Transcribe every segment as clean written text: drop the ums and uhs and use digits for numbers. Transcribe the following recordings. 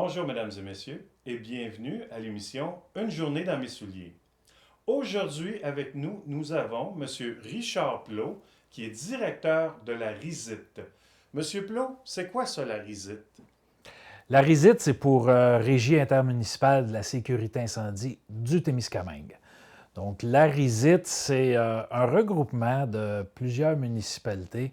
Bonjour mesdames et messieurs et bienvenue à l'émission Une journée dans mes souliers. Aujourd'hui avec nous, nous avons M. Richard Plot qui est directeur de la RISIT. Monsieur Plot, c'est quoi ça la RISIT? La RISIT, c'est pour Régie intermunicipale de la sécurité incendie du Témiscamingue. Donc, la RISIT, c'est un regroupement de plusieurs municipalités.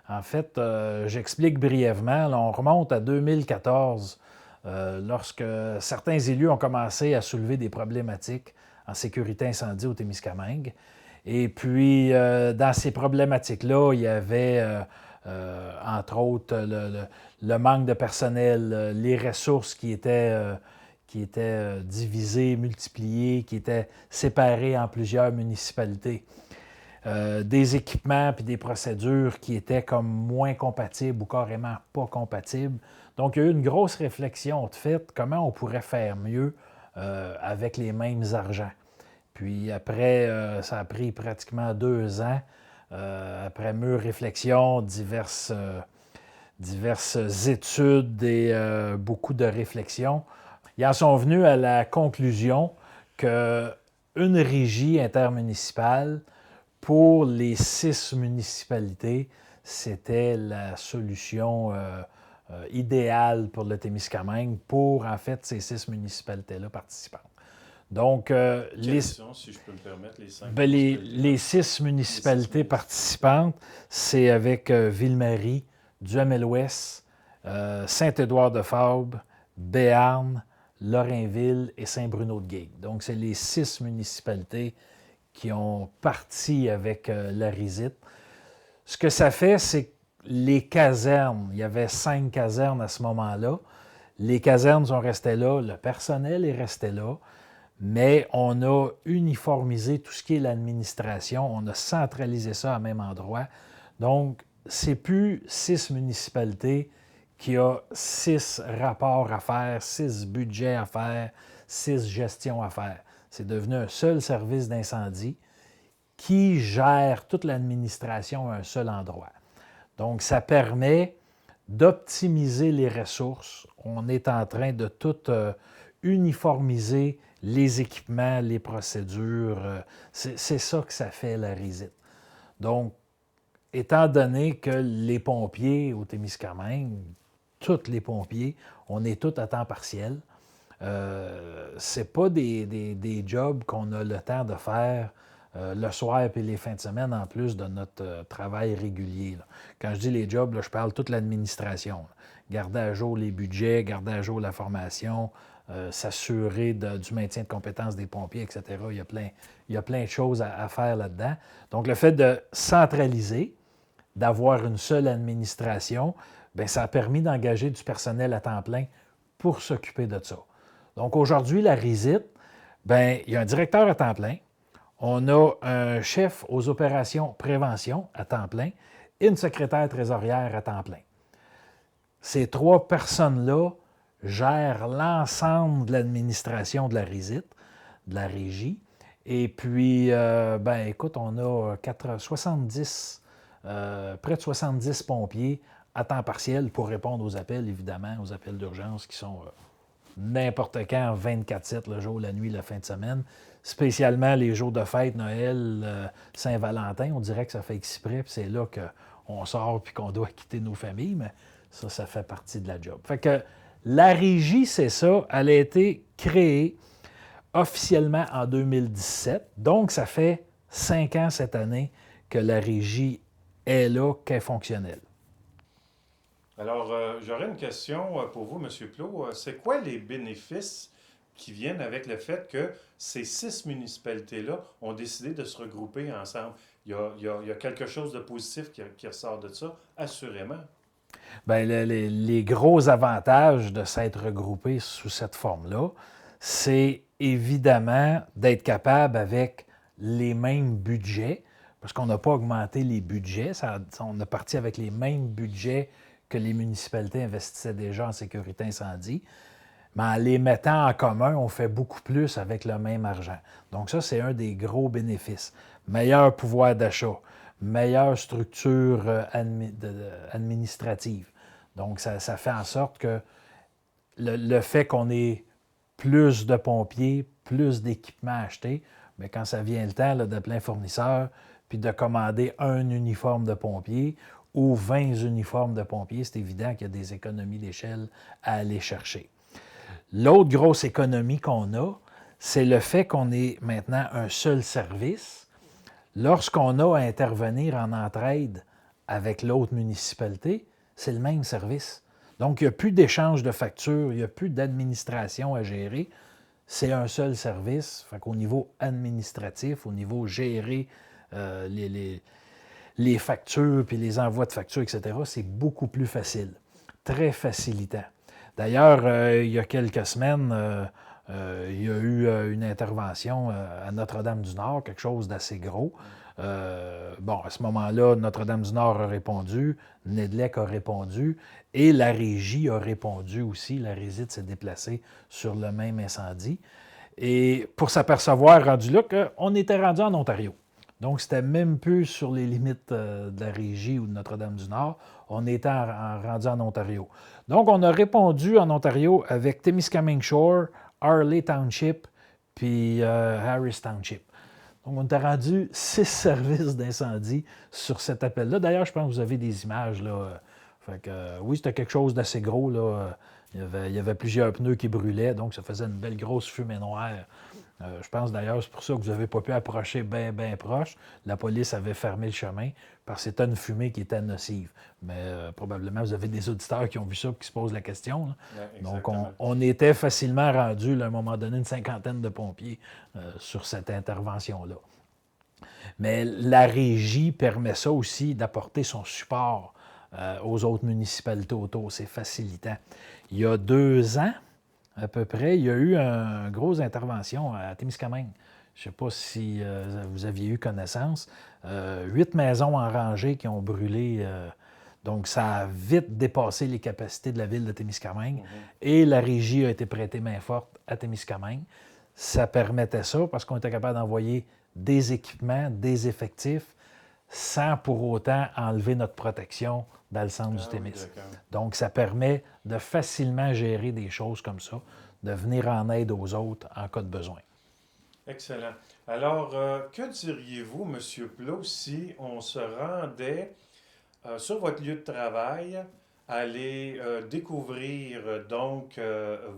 En fait, j'explique brièvement, là, on remonte à 2014, lorsque certains élus ont commencé à soulever des problématiques en sécurité incendie au Témiscamingue. Et puis, dans ces problématiques-là, il y avait, entre autres, le manque de personnel, les ressources qui étaient divisées, multipliées, qui étaient séparées en plusieurs municipalités. Des équipements puis des procédures qui étaient comme moins compatibles ou carrément pas compatibles. Donc, il y a eu une grosse réflexion de fait, comment on pourrait faire mieux avec les mêmes argents. Puis après, ça a pris pratiquement 2 ans, après mûre réflexion, diverses études et beaucoup de réflexions. Ils en sont venus à la conclusion qu'une régie intermunicipale pour les 6 municipalités, c'était la solution idéale pour le Témiscamingue pour, en fait, ces 6 municipalités-là participantes. Donc, Quelles sont, si je peux me permettre, les 5 les 6 municipalités participantes, c'est avec Ville-Marie, Duhamel-Ouest, Saint-Édouard-de-Fabre, Béarn, Lorrainville et Saint-Bruno-de-Guigue. Donc, c'est les 6 municipalités qui ont parti avec la RISIT. Ce que ça fait, c'est que les casernes, il y avait 5 casernes à ce moment-là, les casernes sont restées là, le personnel est resté là, mais on a uniformisé tout ce qui est l'administration, on a centralisé ça au même endroit. Donc, c'est plus 6 municipalités qui ont 6 rapports à faire, 6 budgets à faire, 6 gestions à faire. C'est devenu un seul service d'incendie qui gère toute l'administration à un seul endroit. Donc, ça permet d'optimiser les ressources. On est en train de tout uniformiser les équipements, les procédures. C'est ça que ça fait, la RISIT. Donc, étant donné que les pompiers au Témiscamingue, tous les pompiers, on est tous à temps partiel, c'est pas des jobs qu'on a le temps de faire le soir et les fins de semaine en plus de notre travail régulier. Là. Quand je dis les jobs, là, je parle toute l'administration. Là. Garder à jour les budgets, garder à jour la formation, s'assurer du maintien de compétences des pompiers, etc. Il y a plein de choses à faire là-dedans. Donc, le fait de centraliser, d'avoir une seule administration, bien, ça a permis d'engager du personnel à temps plein pour s'occuper de ça. Donc, aujourd'hui, la RISIT, bien, il y a un directeur à temps plein, on a un chef aux opérations prévention à temps plein et une secrétaire trésorière à temps plein. Ces 3 personnes-là gèrent l'ensemble de l'administration de la RISIT, de la régie. Et puis, ben écoute, on a 70, près de 70 pompiers à temps partiel pour répondre aux appels, évidemment, aux appels d'urgence qui sont n'importe quand, 24/7, le jour, la nuit, la fin de semaine. Spécialement les jours de fête, Noël, Saint-Valentin, on dirait que ça fait exprès, puis c'est là qu'on sort puis qu'on doit quitter nos familles, mais ça fait partie de la job. Fait que la régie, c'est ça, elle a été créée officiellement en 2017, donc ça fait 5 ans cette année que la régie est là, qu'elle est fonctionnelle. Alors, j'aurais une question pour vous, Monsieur Plot. C'est quoi les bénéfices qui viennent avec le fait que ces 6 municipalités-là ont décidé de se regrouper ensemble? Il y a quelque chose de positif qui ressort de ça, assurément. Bien, les gros avantages de s'être regroupés sous cette forme-là, c'est évidemment d'être capable avec les mêmes budgets, parce qu'on n'a pas augmenté les budgets, on a parti avec les mêmes budgets que les municipalités investissaient déjà en sécurité incendie, mais en les mettant en commun, on fait beaucoup plus avec le même argent. Donc ça, c'est un des gros bénéfices. Meilleur pouvoir d'achat, meilleure structure administrative. Donc ça fait en sorte que le fait qu'on ait plus de pompiers, plus d'équipements achetés, mais quand ça vient le temps d'appeler un fournisseur puis de commander un uniforme de pompier ou 20 uniformes de pompiers, c'est évident qu'il y a des économies d'échelle à aller chercher. L'autre grosse économie qu'on a, c'est le fait qu'on ait maintenant un seul service. Lorsqu'on a à intervenir en entraide avec l'autre municipalité, c'est le même service. Donc, il n'y a plus d'échange de factures, il n'y a plus d'administration à gérer. C'est un seul service. Fait qu'au niveau administratif, au niveau gérer les factures puis les envois de factures, etc., c'est beaucoup plus facile. Très facilitant. D'ailleurs, il y a quelques semaines, il y a eu une intervention à Notre-Dame-du-Nord, quelque chose d'assez gros. À ce moment-là, Notre-Dame-du-Nord a répondu, Nedlec a répondu et la régie a répondu aussi. La régie s'est déplacée sur le même incendie. Et pour s'apercevoir, rendu là, qu'on était rendu en Ontario. Donc, c'était même plus sur les limites de la régie ou de Notre-Dame-du-Nord. On était rendu en Ontario. Donc, on a répondu en Ontario avec Témiscamingue Shore, Harley Township, puis Harris Township. Donc, on était rendu 6 services d'incendie sur cet appel-là. D'ailleurs, je pense que vous avez des images, là. Fait que, oui, c'était quelque chose d'assez gros, là. Il y avait plusieurs pneus qui brûlaient, donc ça faisait une belle grosse fumée noire. Je pense d'ailleurs, c'est pour ça que vous n'avez pas pu approcher bien proche. La police avait fermé le chemin parce que c'était une fumée qui était nocive. Mais probablement, vous avez des auditeurs qui ont vu ça et qui se posent la question. Ouais, donc, on était facilement rendu, à un moment donné, une cinquantaine de pompiers sur cette intervention-là. Mais la régie permet ça aussi d'apporter son support aux autres municipalités autour. C'est facilitant. Il y a 2 ans, à peu près, il y a eu une grosse intervention à Témiscamingue. Je ne sais pas si vous aviez eu connaissance. 8 maisons en rangée qui ont brûlé. Donc, ça a vite dépassé les capacités de la ville de Témiscamingue. Et la régie a été prêtée main forte à Témiscamingue. Ça permettait ça parce qu'on était capable d'envoyer des équipements, des effectifs, sans pour autant enlever notre protection dans le centre du Témis. Oui, donc, ça permet de facilement gérer des choses comme ça, de venir en aide aux autres en cas de besoin. Excellent. Alors, que diriez-vous, M. Plot, si on se rendait sur votre lieu de travail, aller découvrir donc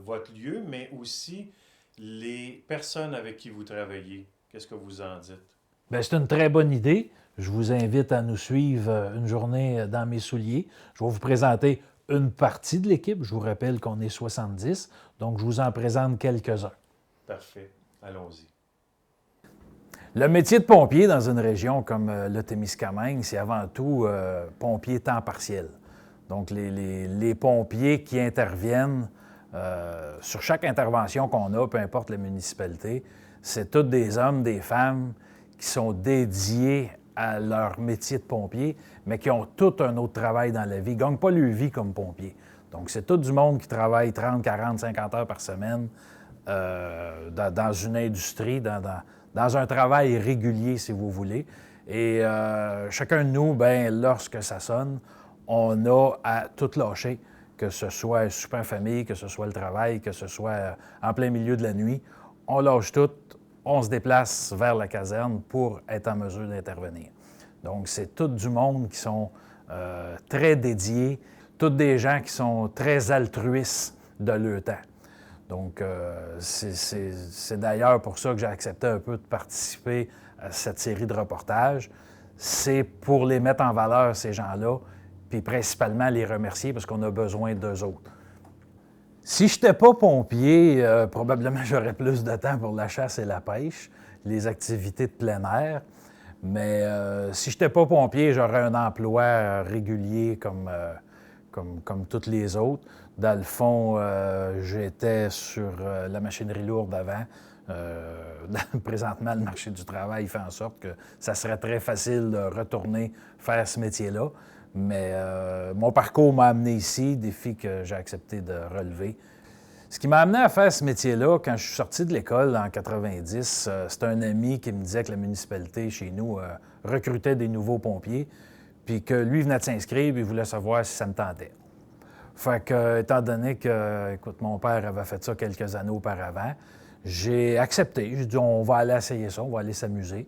votre lieu, mais aussi les personnes avec qui vous travaillez? Qu'est-ce que vous en dites? Bien, c'est une très bonne idée. Je vous invite à nous suivre une journée dans mes souliers. Je vais vous présenter une partie de l'équipe. Je vous rappelle qu'on est 70, donc je vous en présente quelques-uns. Parfait. Allons-y. Le métier de pompier dans une région comme le Témiscamingue, c'est avant tout pompier temps partiel. Donc, les pompiers qui interviennent sur chaque intervention qu'on a, peu importe la municipalité, c'est tous des hommes, des femmes qui sont dédiés à leur métier de pompier, mais qui ont tout un autre travail dans la vie. Ils ne gagnent pas leur vie comme pompier. Donc, c'est tout du monde qui travaille 30, 40, 50 heures par semaine dans une industrie, dans un travail régulier, si vous voulez. Et chacun de nous, bien, lorsque ça sonne, on a à tout lâcher, que ce soit un souper en famille, que ce soit le travail, que ce soit en plein milieu de la nuit. On lâche tout, on se déplace vers la caserne pour être en mesure d'intervenir. Donc, c'est tout du monde qui sont très dédiés, tous des gens qui sont très altruistes de leur temps. Donc, c'est d'ailleurs pour ça que j'ai accepté un peu de participer à cette série de reportages. C'est pour les mettre en valeur, ces gens-là, puis principalement les remercier parce qu'on a besoin d'eux autres. Si je n'étais pas pompier, probablement j'aurais plus de temps pour la chasse et la pêche, les activités de plein air. Mais si je n'étais pas pompier, j'aurais un emploi régulier comme tous les autres. Dans le fond, j'étais sur la machinerie lourde avant. Présentement, le marché du travail fait en sorte que ça serait très facile de retourner faire ce métier-là. Mais mon parcours m'a amené ici, défi que j'ai accepté de relever. Ce qui m'a amené à faire ce métier-là, quand je suis sorti de l'école en 90, c'était un ami qui me disait que la municipalité chez nous recrutait des nouveaux pompiers, puis que lui venait de s'inscrire, puis il voulait savoir si ça me tentait. Fait que, étant donné que, écoute, mon père avait fait ça quelques années auparavant, j'ai accepté. J'ai dit, on va aller essayer ça, on va aller s'amuser.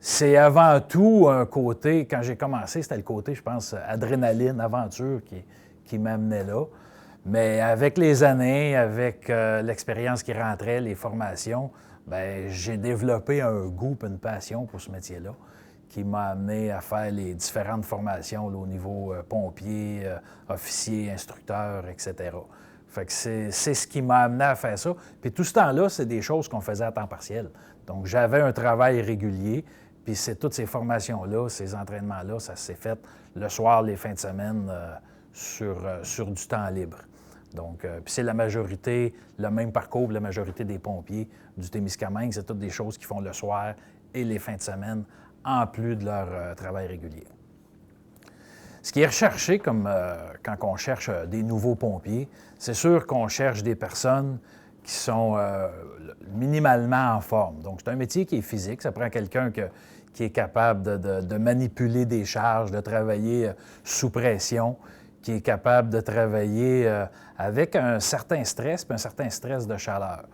C'est avant tout un côté, quand j'ai commencé, c'était le côté, je pense, adrénaline, aventure qui m'amenait là. Mais avec les années, avec l'expérience qui rentrait, les formations, ben j'ai développé un goût et une passion pour ce métier-là qui m'a amené à faire les différentes formations là, au niveau pompier, officier, instructeur, etc. Fait que c'est ce qui m'a amené à faire ça. Puis tout ce temps-là, c'est des choses qu'on faisait à temps partiel. Donc j'avais un travail régulier, puis c'est toutes ces formations-là, ces entraînements-là, ça s'est fait le soir, les fins de semaine, sur du temps libre. Donc, puis c'est la majorité, le même parcours, la majorité des pompiers du Témiscamingue, c'est toutes des choses qu'ils font le soir et les fins de semaine, en plus de leur travail régulier. Ce qui est recherché, comme quand on cherche des nouveaux pompiers, c'est sûr qu'on cherche des personnes qui sont minimalement en forme. Donc, c'est un métier qui est physique. Ça prend quelqu'un qui est capable de manipuler des charges, de travailler sous pression, qui est capable de travailler avec un certain stress puis un certain stress de chaleur.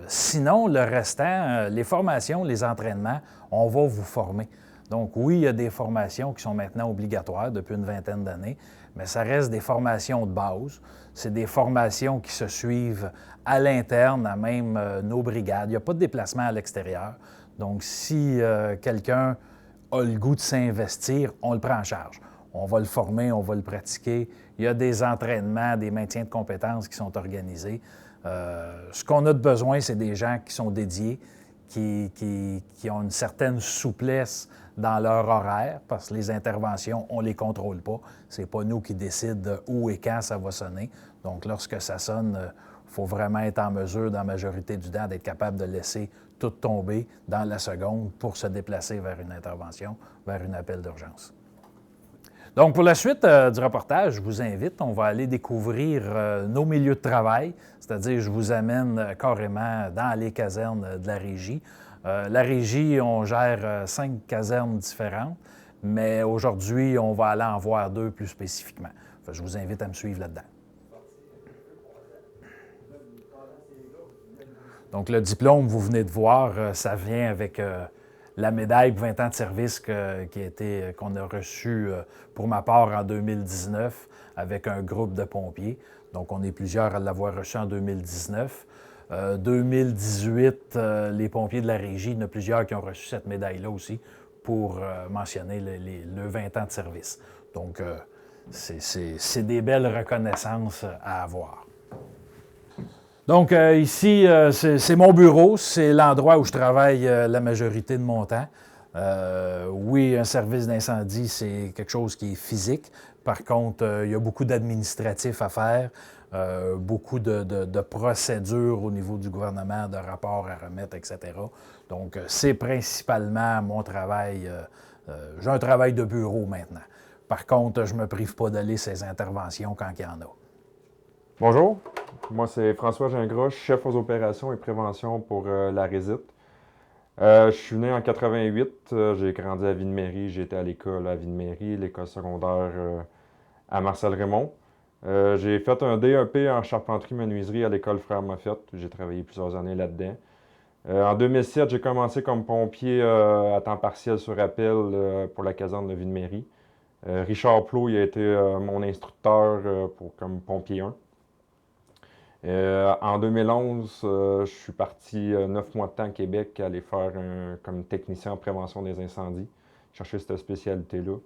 Sinon, le restant, les formations, les entraînements, on va vous former. Donc oui, il y a des formations qui sont maintenant obligatoires depuis une vingtaine d'années, mais ça reste des formations de base. C'est des formations qui se suivent à l'interne, à même nos brigades. Il n'y a pas de déplacement à l'extérieur. Donc si quelqu'un a le goût de s'investir, on le prend en charge. On va le former, on va le pratiquer. Il y a des entraînements, des maintiens de compétences qui sont organisés. Ce qu'on a de besoin, c'est des gens qui sont dédiés, qui ont une certaine souplesse dans leur horaire, parce que les interventions, on ne les contrôle pas. Ce n'est pas nous qui décident où et quand ça va sonner. Donc, lorsque ça sonne, il faut vraiment être en mesure, dans la majorité du temps, d'être capable de laisser tout tomber dans la seconde pour se déplacer vers une intervention, vers un appel d'urgence. Donc, pour la suite du reportage, je vous invite, on va aller découvrir nos milieux de travail, c'est-à-dire je vous amène carrément dans les casernes de la Régie. La Régie, on gère 5 casernes différentes, mais aujourd'hui, on va aller en voir 2 plus spécifiquement. Enfin, je vous invite à me suivre là-dedans. Donc, le diplôme, vous venez de voir, ça vient avec la médaille pour 20 ans de service qu'on a reçue pour ma part en 2019 avec un groupe de pompiers. Donc, on est plusieurs à l'avoir reçu en 2019. 2018, les pompiers de la Régie, il y en a plusieurs qui ont reçu cette médaille-là aussi pour mentionner le 20 ans de service. Donc, c'est des belles reconnaissances à avoir. Donc, ici, c'est mon bureau, c'est l'endroit où je travaille la majorité de mon temps. Oui, un service d'incendie, c'est quelque chose qui est physique. Par contre, il y a beaucoup d'administratifs à faire, beaucoup de procédures au niveau du gouvernement, de rapports à remettre, etc. Donc, c'est principalement mon travail. J'ai un travail de bureau maintenant. Par contre, je ne me prive pas d'aller ces interventions quand il y en a. Bonjour, moi c'est François Gingras, chef aux opérations et prévention pour la Résite. Je suis né en 88, j'ai grandi à Ville-Marie, j'ai été à l'école à Ville-Marie, l'école secondaire à Marcel-Raymond. J'ai fait un DEP en charpenterie-menuiserie à l'école Frère Moffett, j'ai travaillé plusieurs années là-dedans. En 2007, j'ai commencé comme pompier à temps partiel sur appel pour la caserne de Ville-Marie. Richard Plot, il a été mon instructeur comme pompier 1. En 2011, je suis parti 9 mois de temps à Québec aller faire comme technicien en prévention des incendies, chercher cette spécialité-là.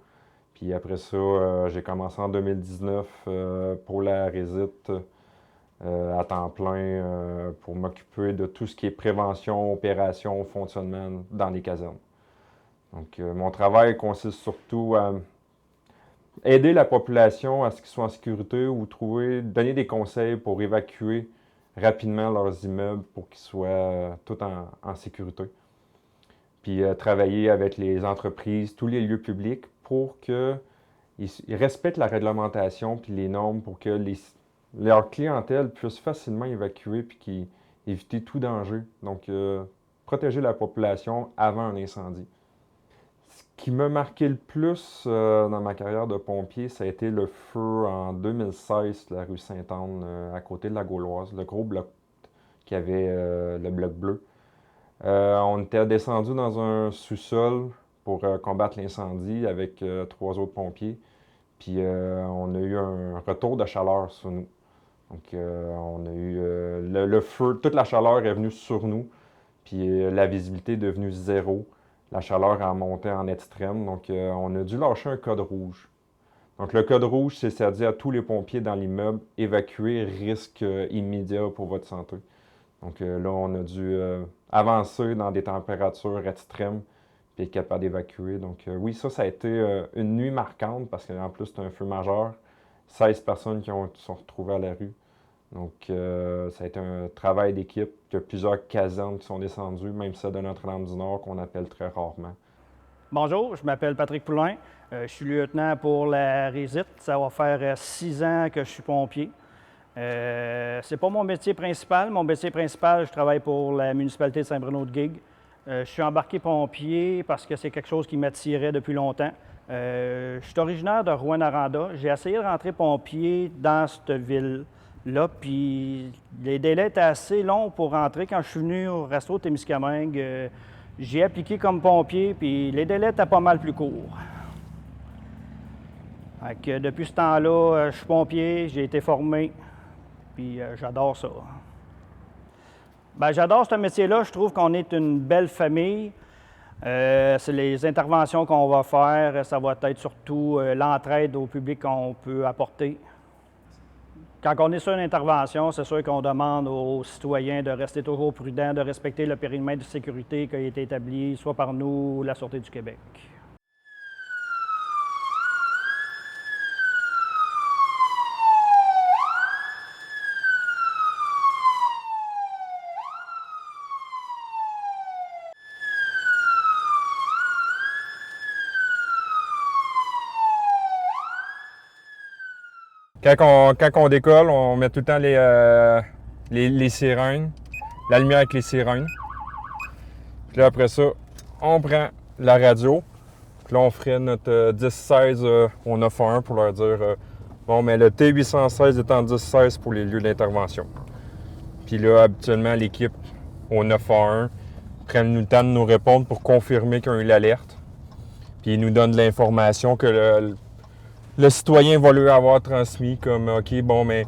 Puis après ça, j'ai commencé en 2019 pour la Résite à temps plein pour m'occuper de tout ce qui est prévention, opération, fonctionnement dans les casernes. Donc, mon travail consiste surtout à aider la population à ce qu'ils soient en sécurité ou donner des conseils pour évacuer rapidement leurs immeubles pour qu'ils soient tout en sécurité. Puis travailler avec les entreprises, tous les lieux publics pour qu'ils respectent la réglementation puis les normes pour que leur clientèle puisse facilement évacuer puis éviter tout danger. Donc, protéger la population avant un incendie. Ce qui m'a marqué le plus dans ma carrière de pompier, ça a été le feu en 2016, la rue Sainte-Anne, à côté de la Gauloise, le gros bloc qui avait le bloc bleu. On était descendu dans un sous-sol pour combattre l'incendie avec 3 autres pompiers. Puis on a eu un retour de chaleur sur nous. Donc on a eu le feu, toute la chaleur est venue sur nous. Puis la visibilité est devenue 0. La chaleur a monté en extrême. Donc on a dû lâcher un code rouge. Donc le code rouge, c'est à dire à tous les pompiers dans l'immeuble, évacuer, risque immédiat pour votre santé. Donc là, on a dû avancer dans des températures extrêmes puis être capable d'évacuer. Donc oui, ça a été une nuit marquante parce qu'en plus, c'est un feu majeur. 16 personnes qui sont retrouvées à la rue. Donc ça a été un travail d'équipe. Il y a plusieurs casernes qui sont descendues, même celle de Notre-Dame-du-Nord qu'on appelle très rarement. Bonjour, je m'appelle Patrick Poulain. Je suis lieutenant pour la Résite. Ça va faire 6 ans que je suis pompier. C'est pas mon métier principal. Mon métier principal, je travaille pour la municipalité de Saint-Bruno-de-Guigue. Je suis embarqué pompier parce que c'est quelque chose qui m'attirait depuis longtemps. Je suis originaire de Rouyn-Noranda. J'ai essayé de rentrer pompier dans cette ville-là, puis les délais étaient assez longs pour rentrer. Quand je suis venu au resto Témiscamingue, j'ai appliqué comme pompier, puis les délais étaient pas mal plus courts. Depuis ce temps-là, je suis pompier, j'ai été formé. Puis j'adore ça. J'adore ce métier-là. Je trouve qu'on est une belle famille. C'est les interventions qu'on va faire. Ça va être surtout l'entraide au public qu'on peut apporter. Quand on est sur une intervention, c'est sûr qu'on demande aux citoyens de rester toujours prudents, de respecter le périmètre de sécurité qui a été établi soit par nous ou la Sûreté du Québec. Quand on décolle, on met tout le temps les sirènes, la lumière avec les sirènes. Puis là, après ça, on prend la radio. Puis là, on ferait notre 10-16 au 911 pour leur dire bon, mais le T816 est en 10-16 pour les lieux d'intervention. Puis là, habituellement, l'équipe au 911 prennent le temps de nous répondre pour confirmer qu'ils ont eu l'alerte. Puis ils nous donnent de l'information que le citoyen va lui avoir transmis comme OK, bon, mais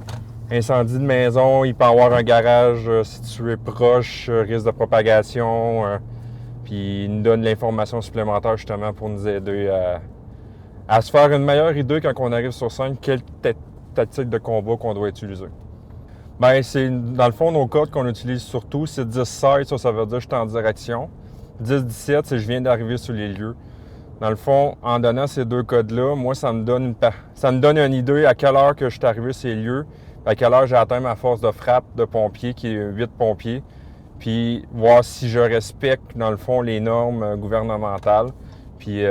incendie de maison, il peut avoir un garage situé proche, risque de propagation. Puis il nous donne l'information supplémentaire justement pour nous aider à se faire une meilleure idée quand on arrive sur scène, quelle tactique de combat qu'on doit utiliser. Bien, c'est dans le fond, nos codes qu'on utilise surtout, c'est 10-16, ça veut dire que je suis en direction. 10-17, c'est je viens d'arriver sur les lieux. Dans le fond, en donnant ces 2 codes-là, moi, ça me donne une idée à quelle heure que je suis arrivé sur les lieux, à quelle heure j'ai atteint ma force de frappe de pompier, qui est 8 pompiers, puis voir si je respecte, dans le fond, les normes gouvernementales, puis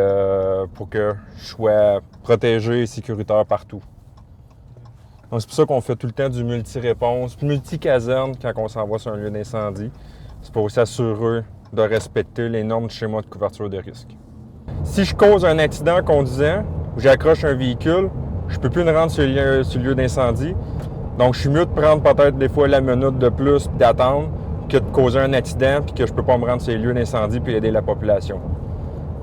pour que je sois protégé et sécuritaire partout. Donc, c'est pour ça qu'on fait tout le temps du multi-réponse, multi-caserne quand on s'en va sur un lieu d'incendie. C'est pour s'assurer de respecter les normes du schéma de couverture de risque. Si je cause un accident conduisant ou j'accroche un véhicule, je ne peux plus me rendre sur le lieu d'incendie. Donc, je suis mieux de prendre peut-être des fois la minute de plus et d'attendre que de causer un accident puis que je ne peux pas me rendre sur les lieux d'incendie puis aider la population.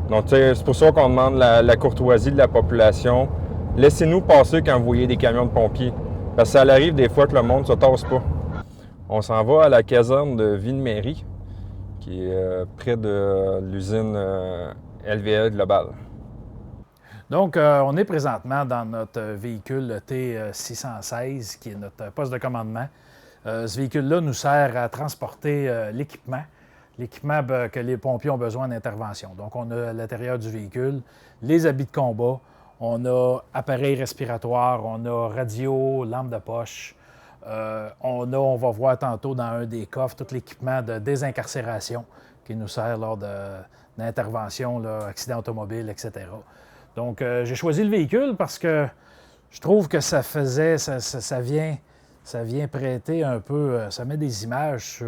Donc, c'est pour ça qu'on demande la courtoisie de la population. Laissez-nous passer quand vous voyez des camions de pompiers. Parce que ça arrive des fois que le monde ne se tasse pas. On s'en va à la caserne de Ville-Mairie, qui est près de l'usine LVL Global. Donc, on est présentement dans notre véhicule T616, qui est notre poste de commandement. Ce véhicule-là nous sert à transporter l'équipement que les pompiers ont besoin d'intervention. Donc, on a à l'intérieur du véhicule les habits de combat, on a appareils respiratoires, on a radio, lampe de poche, on va voir tantôt dans un des coffres tout l'équipement de désincarcération qui nous sert lors d'interventions, accidents automobiles, etc. Donc, j'ai choisi le véhicule parce que je trouve que ça vient prêter un peu, ça met des images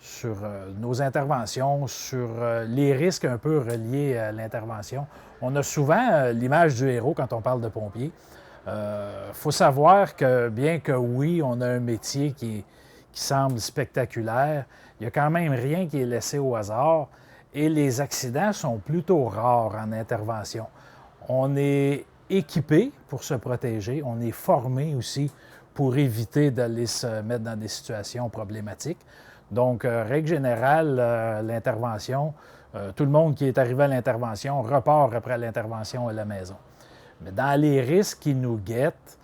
sur nos interventions, sur les risques un peu reliés à l'intervention. On a souvent l'image du héros quand on parle de pompiers. Faut savoir que bien que oui, on a un métier qui semble spectaculaire, il n'y a quand même rien qui est laissé au hasard et les accidents sont plutôt rares en intervention. On est équipé pour se protéger, on est formé aussi pour éviter d'aller se mettre dans des situations problématiques. Donc, règle générale, l'intervention, tout le monde qui est arrivé à l'intervention repart après l'intervention à la maison. Mais dans les risques qui nous guettent,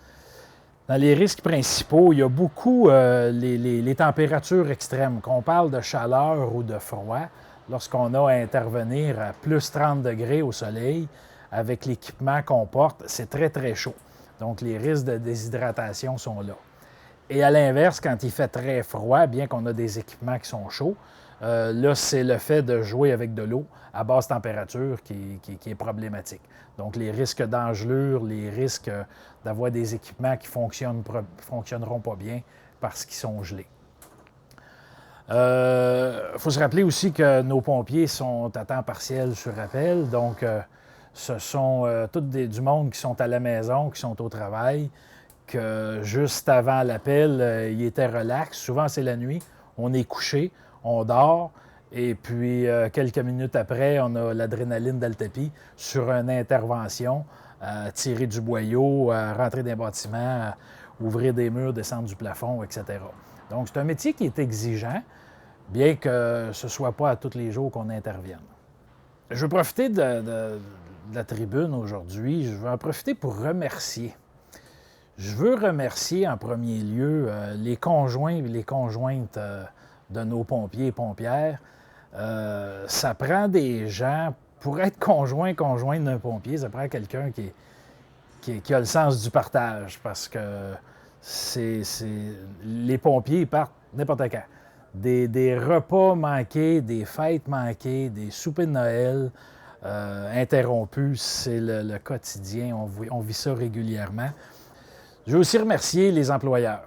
dans les risques principaux, il y a beaucoup les températures extrêmes. Qu'on parle de chaleur ou de froid, lorsqu'on a à intervenir à plus 30 degrés au soleil, avec l'équipement qu'on porte, c'est très, très chaud. Donc, les risques de déshydratation sont là. Et à l'inverse, quand il fait très froid, bien qu'on a des équipements qui sont chauds, là, c'est le fait de jouer avec de l'eau à basse température qui est problématique. Donc, les risques d'engelure, les risques d'avoir des équipements qui ne fonctionneront pas bien parce qu'ils sont gelés. Faut se rappeler aussi que nos pompiers sont à temps partiel sur appel, donc ce sont du monde qui sont à la maison, qui sont au travail, que juste avant l'appel, il était relax. Souvent, c'est la nuit, on est couché, on dort, et puis quelques minutes après, on a l'adrénaline dans le tapis sur une intervention, tirer du boyau, rentrer dans les bâtiments, ouvrir des murs, descendre du plafond, etc. Donc, c'est un métier qui est exigeant, bien que ce ne soit pas à tous les jours qu'on intervienne. Je veux profiter de la tribune aujourd'hui, je veux en profiter pour remercier. Je veux remercier en premier lieu les conjoints et les conjointes de nos pompiers et pompières. Ça prend des gens, pour être conjointe d'un pompier, ça prend quelqu'un qui a le sens du partage, parce que les pompiers partent n'importe quand. Des repas manqués, des fêtes manquées, des soupers de Noël interrompus, c'est le quotidien, on vit ça régulièrement. Je veux aussi remercier les employeurs,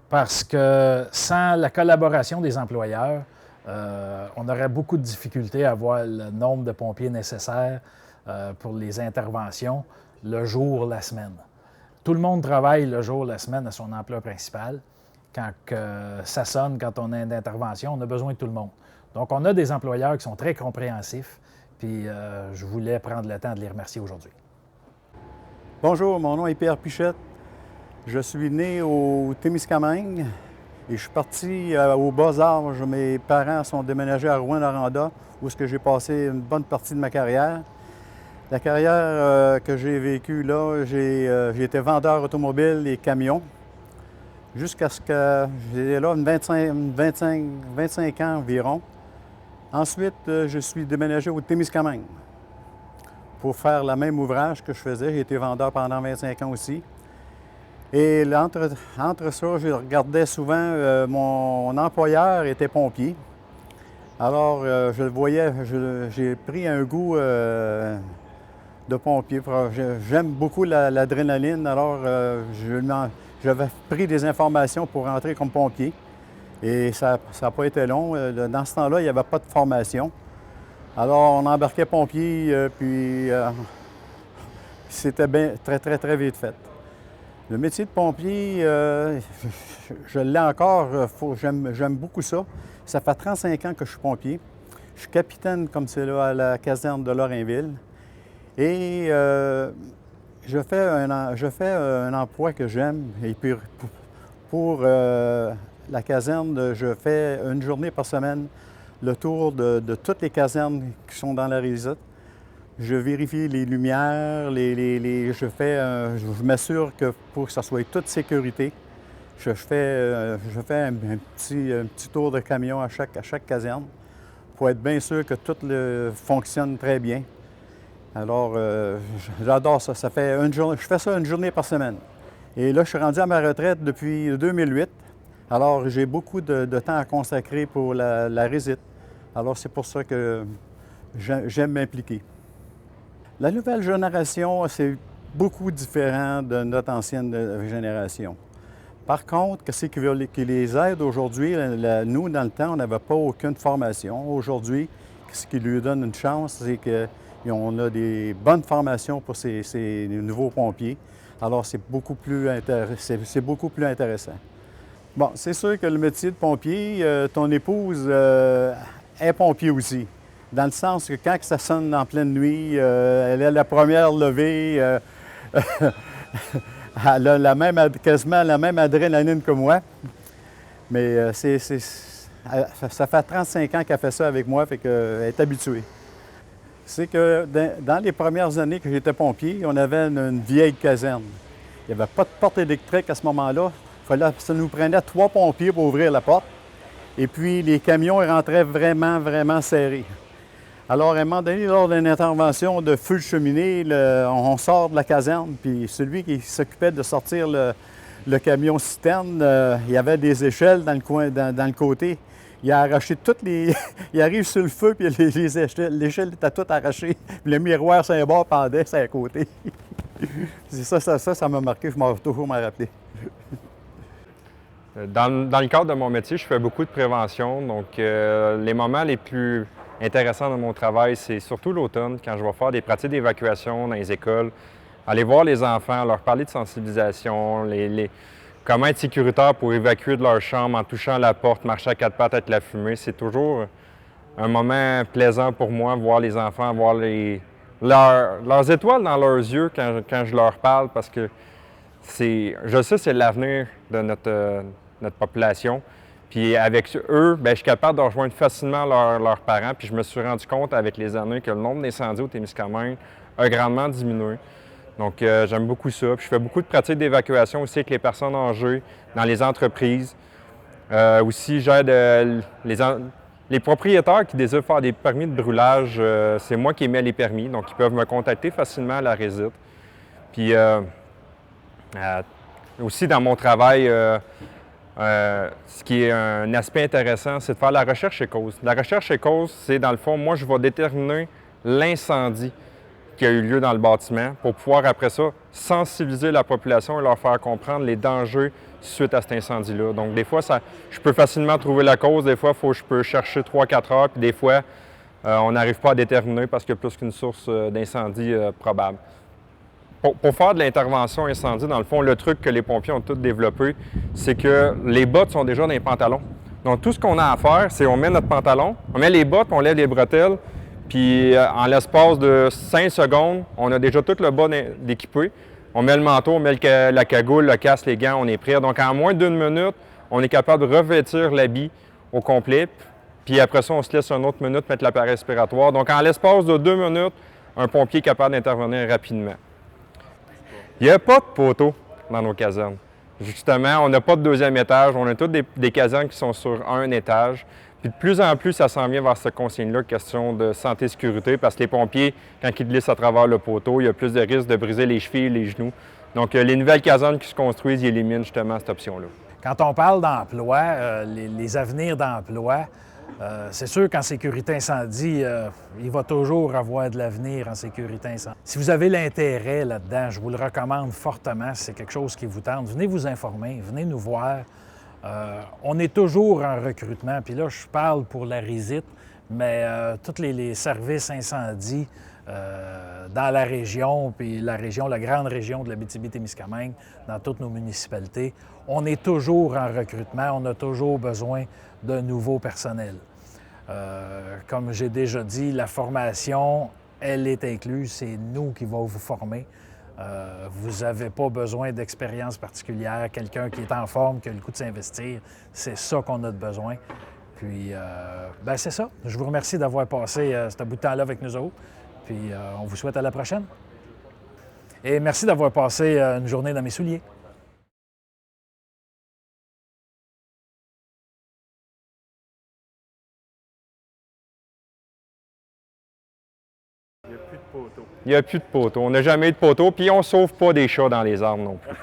parce que sans la collaboration des employeurs, on aurait beaucoup de difficultés à avoir le nombre de pompiers nécessaires pour les interventions le jour, la semaine. Tout le monde travaille le jour, la semaine à son emploi principal. Quand ça sonne, quand on a une intervention, on a besoin de tout le monde. Donc, on a des employeurs qui sont très compréhensifs, puis je voulais prendre le temps de les remercier aujourd'hui. Bonjour, mon nom est Pierre Pichette. Je suis né au Témiscamingue et je suis parti au bas âge. Mes parents sont déménagés à Rouyn-Noranda, où j'ai passé une bonne partie de ma carrière. La carrière que j'ai vécue là, j'ai été vendeur automobile et camions, jusqu'à ce que j'étais là 25 ans environ. Ensuite, je suis déménagé au Témiscamingue pour faire le même ouvrage que je faisais. J'ai été vendeur pendant 25 ans aussi. Et entre ça, je regardais souvent, mon employeur était pompier. Alors, je le voyais, j'ai pris un goût de pompier. J'aime beaucoup l'adrénaline, alors j'avais pris des informations pour rentrer comme pompier. Et ça n'a pas été long. Dans ce temps-là, il n'y avait pas de formation. Alors, on embarquait pompier, puis c'était bien, très, très, très vite fait. Le métier de pompier, je l'ai encore, j'aime beaucoup ça. Ça fait 35 ans que je suis pompier. Je suis capitaine, comme c'est là, à la caserne de Lorrainville. Et je fais un emploi que j'aime. Et puis, pour la caserne, je fais une journée par semaine le tour de toutes les casernes qui sont dans la Rive-Sud. Je vérifie les lumières, je m'assure que pour que ça soit toute sécurité, je fais un petit tour de camion à chaque caserne pour être bien sûr que tout fonctionne très bien. Alors, j'adore ça. Je fais ça une journée par semaine. Et là, je suis rendu à ma retraite depuis 2008. Alors, j'ai beaucoup de temps à consacrer pour la Rive-Sud. Alors, c'est pour ça que j'aime m'impliquer. La nouvelle génération, c'est beaucoup différent de notre ancienne génération. Par contre, qu'est-ce qui les aide aujourd'hui? Nous, dans le temps, on n'avait pas aucune formation. Aujourd'hui, ce qui lui donne une chance, c'est qu'on a des bonnes formations pour ces nouveaux pompiers. Alors, c'est beaucoup plus intéressant. Bon, c'est sûr que le métier de pompier, ton épouse est pompier aussi. Dans le sens que quand ça sonne en pleine nuit, elle est la première levée. Elle a quasiment la même adrénaline que moi. Mais ça fait 35 ans qu'elle fait ça avec moi, fait qu'elle est habituée. C'est que dans les premières années que j'étais pompier, on avait une vieille caserne. Il n'y avait pas de porte électrique à ce moment-là. Ça nous prenait 3 pompiers pour ouvrir la porte. Et puis, les camions rentraient vraiment, vraiment serrés. Alors, à un moment donné, lors d'une intervention de feu de cheminée, on sort de la caserne, puis celui qui s'occupait de sortir le camion citerne, il y avait des échelles dans le coin, dans le côté. Il a arraché toutes les... Il arrive sur le feu, puis l'échelle était toute arrachée. Puis le miroir sur un bord pendait sur un côté. Ça m'a marqué, je m'en vais toujours m'en rappeler. Dans le cadre de mon métier, je fais beaucoup de prévention. Donc, les moments les plus intéressants de mon travail, c'est surtout l'automne, quand je vais faire des pratiques d'évacuation dans les écoles, aller voir les enfants, leur parler de sensibilisation, comment être sécuritaire pour évacuer de leur chambre en touchant la porte, marcher à 4 pattes avec la fumée. C'est toujours un moment plaisant pour moi, voir les enfants, voir leurs étoiles dans leurs yeux quand je leur parle, parce que je sais que c'est l'avenir de notre population. Puis avec eux, bien, je suis capable de rejoindre facilement leurs parents. Puis je me suis rendu compte avec les années que le nombre d'incendies au Témiscamingue a grandement diminué. Donc j'aime beaucoup ça. Puis je fais beaucoup de pratiques d'évacuation aussi avec les personnes âgées dans les entreprises. Aussi, j'aide les propriétaires qui désirent faire des permis de brûlage. C'est moi qui émets les permis, donc ils peuvent me contacter facilement à la Résite. Puis aussi dans mon travail, ce qui est un aspect intéressant, c'est de faire la recherche et cause. La recherche et cause, c'est dans le fond, moi je vais déterminer l'incendie qui a eu lieu dans le bâtiment pour pouvoir après ça sensibiliser la population et leur faire comprendre les dangers suite à cet incendie-là. Donc des fois, je peux facilement trouver la cause, des fois je peux chercher 3-4 heures, puis des fois on n'arrive pas à déterminer parce qu'il y a plus qu'une source d'incendie probable. Pour faire de l'intervention incendie, dans le fond, le truc que les pompiers ont tous développé, c'est que les bottes sont déjà dans les pantalons. Donc, tout ce qu'on a à faire, c'est on met notre pantalon, on met les bottes, on lève les bretelles, puis en l'espace de 5 secondes, on a déjà tout le bas d'équipé. On met le manteau, on met la cagoule, le casque, les gants, on est prêt. Donc, en moins d'1 minute, on est capable de revêtir l'habit au complet. Puis après ça, on se laisse une autre minute mettre l'appareil respiratoire. Donc, en l'espace de 2 minutes, un pompier est capable d'intervenir rapidement. Il n'y a pas de poteaux dans nos casernes. Justement, on n'a pas de 2e étage. On a toutes des casernes qui sont sur un étage. Puis de plus en plus, ça s'en vient vers cette consigne-là, question de santé et sécurité, parce que les pompiers, quand ils glissent à travers le poteau, il y a plus de risques de briser les chevilles et les genoux. Donc, les nouvelles casernes qui se construisent, ils éliminent justement cette option-là. Quand on parle d'emploi, les avenirs d'emploi, c'est sûr qu'en sécurité incendie, il va toujours avoir de l'avenir en sécurité incendie. Si vous avez l'intérêt là-dedans, je vous le recommande fortement, si c'est quelque chose qui vous tente. Venez vous informer, venez nous voir. On est toujours en recrutement, puis là, je parle pour la Résite, mais tous les services incendie dans la région, puis la grande région de l'Abitibi-Témiscamingue, dans toutes nos municipalités, on est toujours en recrutement, on a toujours besoin de nouveaux personnels. Comme j'ai déjà dit, la formation, elle est incluse, c'est nous qui va vous former. Vous n'avez pas besoin d'expérience particulière, quelqu'un qui est en forme, qui a le goût de s'investir, c'est ça qu'on a de besoin. Puis, ben c'est ça. Je vous remercie d'avoir passé ce bout de temps-là avec nous autres. Puis, on vous souhaite à la prochaine. Et merci d'avoir passé une journée dans mes souliers. Il n'y a plus de poteaux. On n'a jamais eu de poteaux, puis on ne sauve pas des chats dans les arbres non plus.